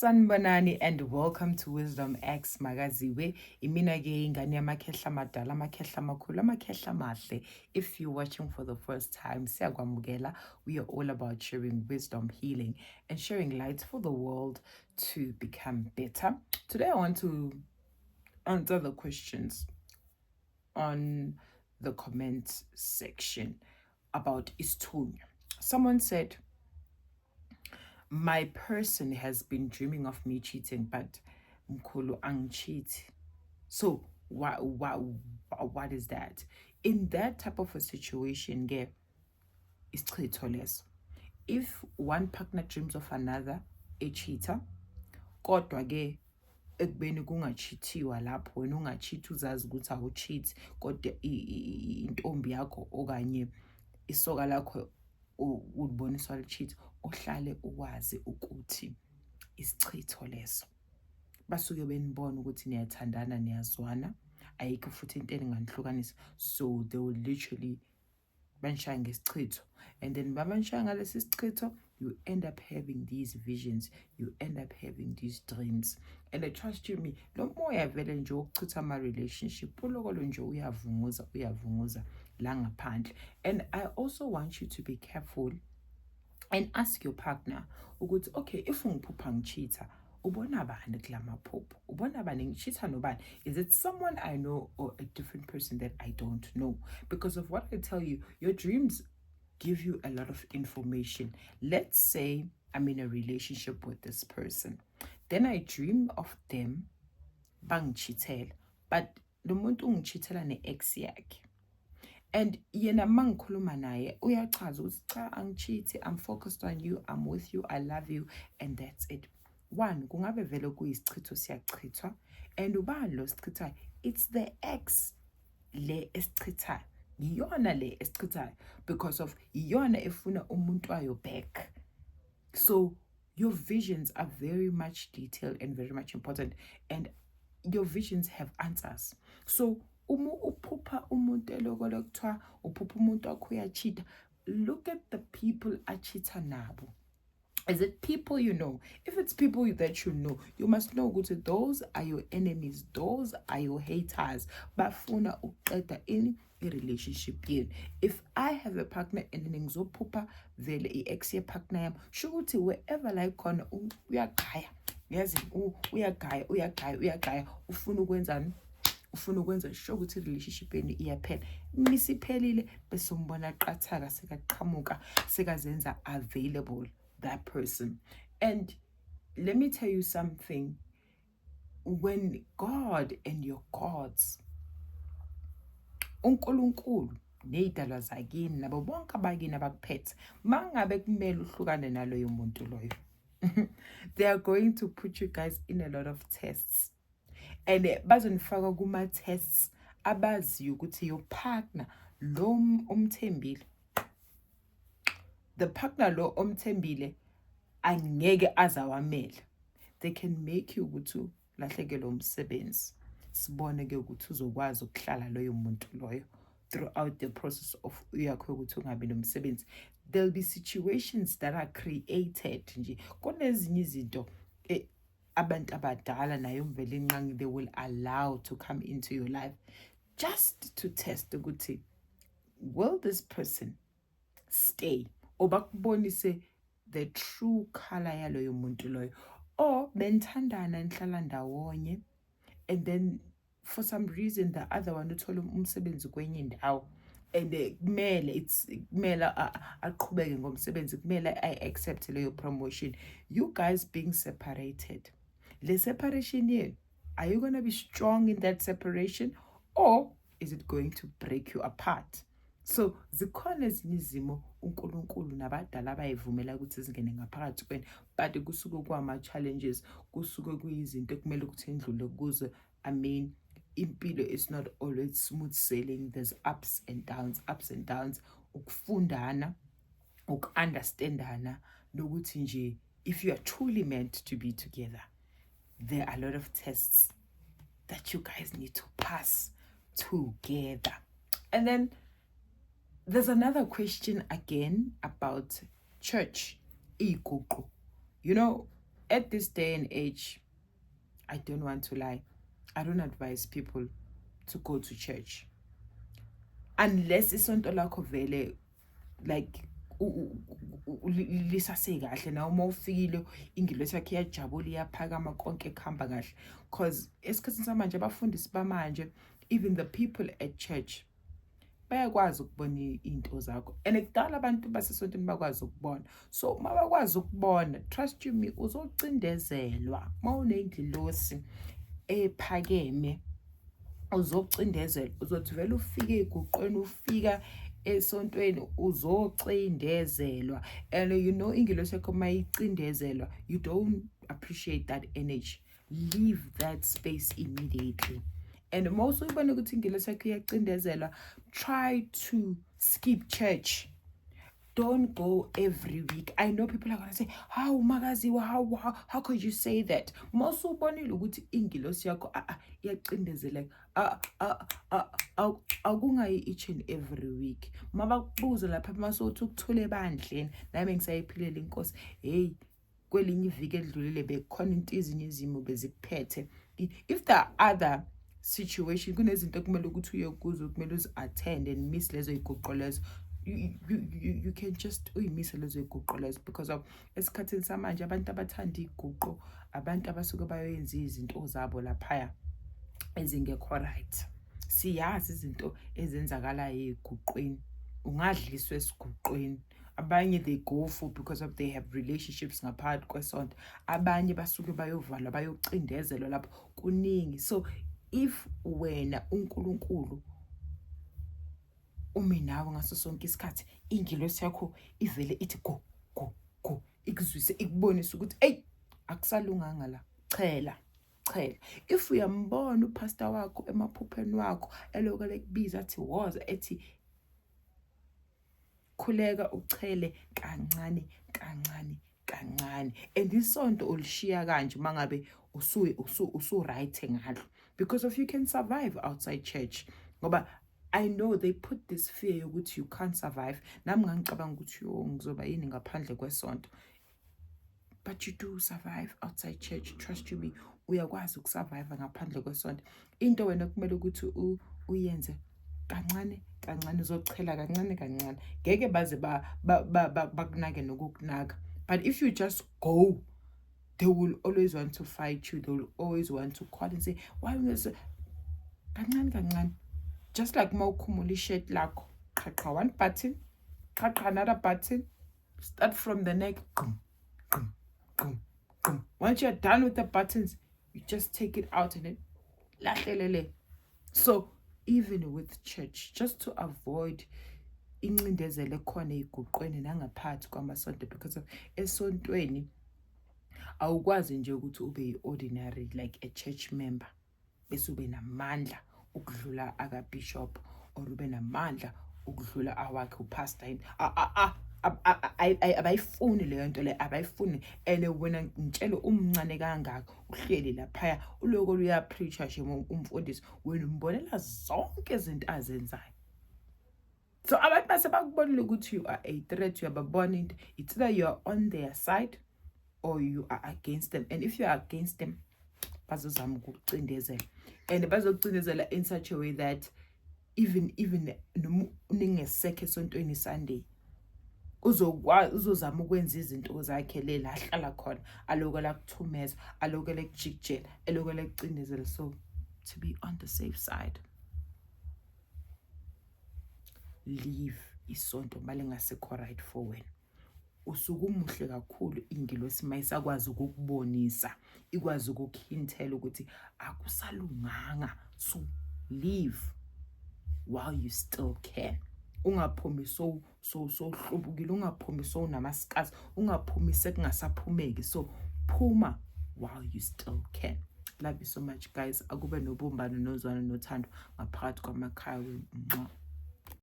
Sanibonani and welcome to Wisdom X Magaziwe. Imina ke ingane yamakhehla amadala, amakhehla amakhulu, amakhehla amahle. If you're watching for the first time, siyakwamukela. We are all about sharing wisdom, healing, and sharing light for the world to become better. Today I want to answer the questions on the comment section about isithunywa. Someone said, my person has been dreaming of me cheating, but mkhulu angicheat. So what is that? In that type of a situation, isichitho leso. If one partner dreams of another, a cheater, kodwa ke ekubeni kungachithiwa lapho wena ungacheat uzazi ukuthi awucheat kodwa intombi yakho okanye isoka lakho uliboniswa licheat, ohlale ukwazi ukuthi isichitho leso basuke benibona ukuthi niyathandana niyazwana, ayikho futhi into eningahlukanisa. So they will literally banishaya ngesichitho, and then babanishaya ngalesi sichitho, you end up having these visions, you end up having these dreams. And I trust you me, lo moya vele nje wokuchitha ama-relationship ulokolo nje uyavunguza la ngaphandle. And I also want you to be careful and ask your partner ukuthi, okay, if ungiphupha ngicheater, ubona bani kula maphupho? Ubona bani ngicheater nobani? Is it someone I know or a different person that I don't know? Because of what I tell you, your dreams give you a lot of information. Let's say I'm in a relationship with this person, then I dream of them bangichithela, but lo muntu ungichithela ne-ex yakhe. And yena mangikhuluma naye uyachaza ukuthi cha angicheat, I'm focused on you, I'm with you, I love you, and that's it. One, kungabe vele kuyisichitho siyachithwa, and ubani lo sichithayo? It's the ex le esichithayo. Yiyona le esichithayo because of yiyona efuna umuntu wayo back. So your visions are very much detailed and very much important, and your visions have answers. So uphupha umuntu elokolo kuthiwa uphupha umuntu wakho uyachita, look at the people achita nabo. Is it people you know? If it's people that you know, you must know ukuthi those are your enemies, those are your haters. Bafuna uqeda in a relationship yenu. If I have a partner and ngizophupha vele i-ex ye partner yami, sho ukuthi wherever la khona uyagaya. Yazi uyagaya ufuna ukwenzani? Ufuna ukwenza sure ukuthi relationship yenu iyaphela. Misiphelile bese umbona qathaka sekaqhamuka sekazenza available that person. And let me tell you something, when God and your gods, uNkulunkulu ney'dalwa zakini nabo bonke abakini abakuphethe, mangabe kumele uhlukane naloyo muntu loyo, they are going to put you guys in a lot of tests. And bazonifaka kuma tests abaziyo ukuthi your partner lo umthembile, the partner lo omthembile angeke azawamela. They can make you ukuthi lahlekelwe umsebenzi, sibone ke ukuthi uzokwazi ukuhlala loyo muntu loyo throughout the process of uyakho ukuthi ungabi nomsebenzi. There'll be situations that are created nje kunezinye izinto abantu abadala nayo mvele inqangi they will allow to come into your life just to test ukuthi will this person stay, or bakubonise the true color yaloyo muntu loyo, or benthandana nihlala ndawonye and then for some reason the other one uthola umsebenzi kwenye indawo and kumele aqhubeke ngomsebenzi, kumele I-accept leyo promotion. You guys being separated, the separation yenu, are you going to be strong in that separation, or is it going to break you apart? So zikhona ezinye izimo uNkulunkulu nabadala abayivumela ukuthi zingene ngaphakathi kweni, but kusuke kwama-challenges, kusuke kuyizinto ekumele ukuthi endlule kuzo. I mean, impilo is not always smooth sailing, there's ups and downs. Ukufundana, uku-understandana, nokuthi nje if you are truly meant to be together, there are a lot of tests that you guys need to pass together. And then there's another question again about church. You know, at this day and age, I don't want to lie, I don't advise people to go to church unless isonto lakho vele like lisase kahle na uma ufikile ingilosi yakhe iyajabula iyaphakama konke kuhamba kahle, because esikhathini samanje abafundisi bamanje, even the people at church, bayakwazi ukubona into zakho, and kudala abantu basesontweni bakwazi ukubona. So uma bakwazi ukubona, trust you me, uzocindezelwa. Uma unengilosi ephakeme uzocindezelwa, uzothi vele ufike eguqweni, ufika esontweni uzocindezelwa. And you know ingilosi yakho mayicindezelwa, you don't appreciate that energy. Leave that space immediately. And most ubone ukuthi ingilosi yakho iyacindezelwa, try to skip church. Don't go every week. I know people are going to say, how magaziwa, how could you say that? Most ubonile ukuthi ingilosi yakho iyacindezela. Akungayi each and every week. Mabakubuza lapha masothi ukuthule bandleni, nami ngisayiphilela inkosi. Hey, kwelinye iviki edlulile bekhona into ezinye izimo bezikuphethe. If there are other situation, kunezinto kumele ukuthi uye kuzo, kumele uzi-attend and miss lezo iguqo lezo, you can just uyimisa lezo iguqo lezo, because of esikhathini samanje abantu abathanda iguqo, abantu abasuke bayoyenza izinto zabo laphaya ezingekho right. Siyazi izinto ezenzakalayo eguqweni, ungadliswa esiguqweni. Abanye they go for because of they have relationships ngaphakathi kwesonto, abanye basuke bayovalwa bayocindezelwa lapho kuningi. So if wena uNkulunkulu umi nawe ngaso sonke isikhathi, ingilosi yakho ivele ithi go go go, ikuzwise ikubonisa ukuthi hey akusalunganga la, chela. If uyambona upastor wakho emaphupheni wakho elokale kubiza athi woza ethi khuleka uchele kancane kancane kancane, and isonto ulishiya kanje mangabe usu right ngalo, because of you can survive outside church. Ngoba I know they put this fear ukuthi you can't survive. Nami ngangicabanga ukuthi ngizoba yini ngaphandle kwesonto, but you do survive outside church. Trust you me, uyakwazi ukusurvive ngaphandle kwesonto. Into wena kumele ukuthi uyenze kancane kancane, uzochela kancane kancane, ngeke baze bakunake nokukunaka. But if you just go, they will always want to fight you. They will always want to call and say, why was it kancane kancane? Just like mawukhumula shirt lakho, qhaqa one button, qhaqa another button, start from the neck. Once you're done with the buttons, you just take it out and then lahlelele. So even with church, just to avoid incindezelo ekhona iguqweni nangaphathi kwamasonto, because of esontweni awukwazi nje ukuthi ube ordinary like a church member bese ube namandla ukudlula aka bishop, or ube namandla ukudlula awakhe upastor. Abayifuni leyo nto le, abayifuni. And wena ngitshela umncane kangaka uhleli laphaya uloko uyapreacha nje umfundisi, wena umbonela zonke izinto azenzayo. So abantu base bakubonile ukuthi you are a threat, uyababona into, it's either you are on their side or you are against them. And if you are against them, bazozama ukucindezela, and bazokucindezela in such a way that even ningesekho esontweni Sunday uzozama ukwenza izinto zakhe lela ahlala khona, alokela kuthumeza, alokela kujikjela, alokela kucindezela. So to be on the safe side, leave isonto malingasekho right for wena. Usuku umuhle kakhulu ingilosi mayisakwazi ukukubonisa, ikwazi ukukuhintela ukuthi akusalunganga. So leave while you still can. Ungaphumi so hlubukile, ungaphumi so unamaskazi, ungaphumi sekungasaphumeki. So phuma while you still can. Love you so much guys. Akube nobumbano nozwana nothando ngaphakathi kwamakhaya.